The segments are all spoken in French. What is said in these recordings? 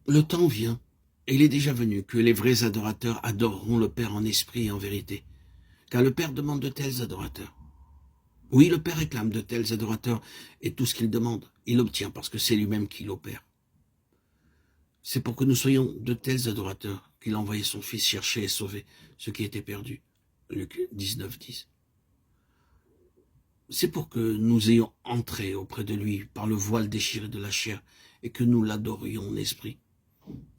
Le temps vient, et il est déjà venu, que les vrais adorateurs adoreront le Père en esprit et en vérité. Car le Père demande de tels adorateurs. Oui, le Père réclame de tels adorateurs, et tout ce qu'il demande, il obtient parce que c'est lui-même qui l'opère. C'est pour que nous soyons de tels adorateurs qu'il a envoyé son Fils chercher et sauver ce qui était perdu. Luc 19, 10. C'est pour que nous ayons entré auprès de lui par le voile déchiré de la chair et que nous l'adorions en esprit.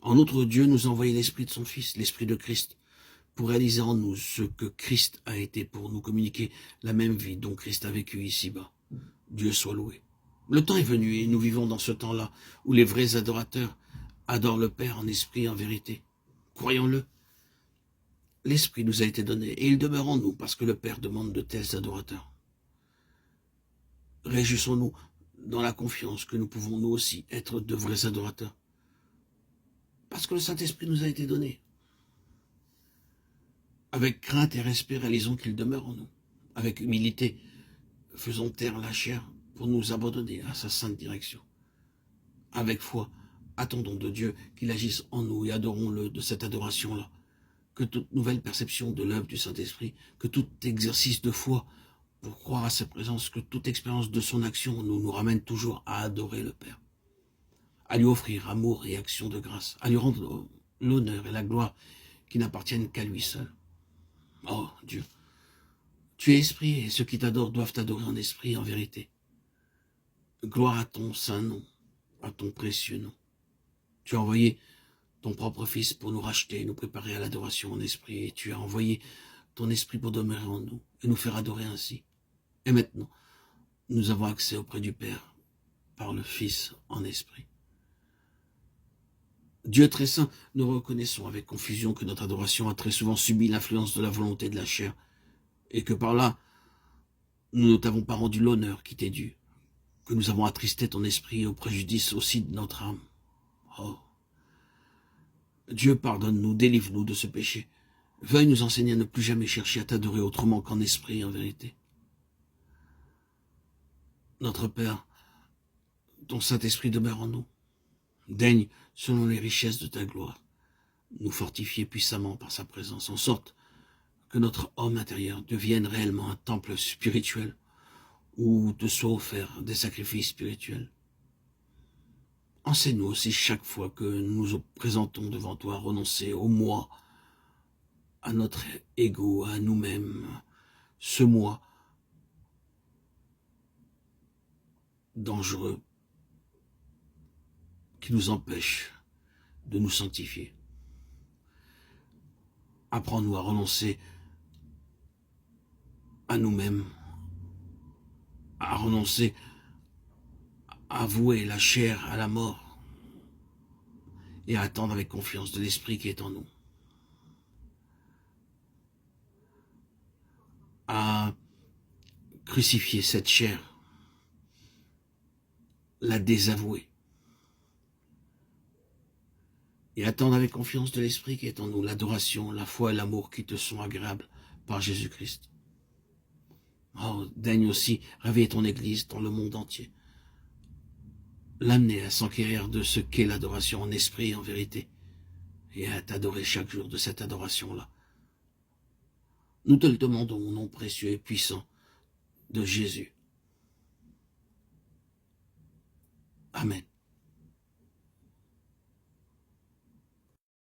En outre, Dieu nous a envoyé l'esprit de son Fils, l'esprit de Christ, pour réaliser en nous ce que Christ a été, pour nous communiquer la même vie dont Christ a vécu ici-bas. Dieu soit loué. Le temps est venu et nous vivons dans ce temps-là où les vrais adorateurs adorent le Père en esprit et en vérité. Croyons-le. L'esprit nous a été donné et il demeure en nous parce que le Père demande de tels adorateurs. Réjouissons-nous dans la confiance que nous pouvons nous aussi être de vrais adorateurs. Parce que le Saint-Esprit nous a été donné. Avec crainte et respect, réalisons qu'il demeure en nous. Avec humilité, faisons taire la chair pour nous abandonner à sa sainte direction. Avec foi, attendons de Dieu qu'il agisse en nous et adorons-le de cette adoration-là. Que toute nouvelle perception de l'œuvre du Saint-Esprit, que tout exercice de foi pour croire à sa présence, que toute expérience de son action nous ramène toujours à adorer le Père, à lui offrir amour et action de grâce, à lui rendre l'honneur et la gloire qui n'appartiennent qu'à lui seul. Oh Dieu, tu es esprit et ceux qui t'adorent doivent t'adorer en esprit et en vérité. Gloire à ton saint nom, à ton précieux nom. Tu as envoyé ton propre Fils pour nous racheter et nous préparer à l'adoration en esprit, et tu as envoyé ton esprit pour demeurer en nous et nous faire adorer ainsi. Et maintenant, nous avons accès auprès du Père par le Fils en esprit. Dieu très saint, nous reconnaissons avec confusion que notre adoration a très souvent subi l'influence de la volonté de la chair, et que par là, nous ne t'avons pas rendu l'honneur qui t'est dû, que nous avons attristé ton esprit au préjudice aussi de notre âme. Oh, Dieu pardonne-nous, délivre-nous de ce péché. Veuille nous enseigner à ne plus jamais chercher à t'adorer autrement qu'en esprit et en vérité. Notre Père, ton Saint-Esprit demeure en nous. Daigne, selon les richesses de ta gloire, nous fortifier puissamment par sa présence, en sorte que notre homme intérieur devienne réellement un temple spirituel où te soient offerts des sacrifices spirituels. Enseigne-nous aussi chaque fois que nous nous présentons devant toi à renoncer au moi, à notre ego, à nous-mêmes, ce moi dangereux qui nous empêche de nous sanctifier. Apprends-nous à renoncer à nous-mêmes, à renoncer à vouer la chair à la mort et à attendre avec confiance de l'esprit qui est en nous. À crucifier cette chair, la désavouer et attendre avec confiance de l'esprit qui est en nous, l'adoration, la foi et l'amour qui te sont agréables par Jésus-Christ. Oh, daigne aussi réveiller ton Église dans le monde entier, l'amener à s'enquérir de ce qu'est l'adoration en esprit et en vérité, et à t'adorer chaque jour de cette adoration-là. Nous te le demandons au nom précieux et puissant de Jésus. Amen.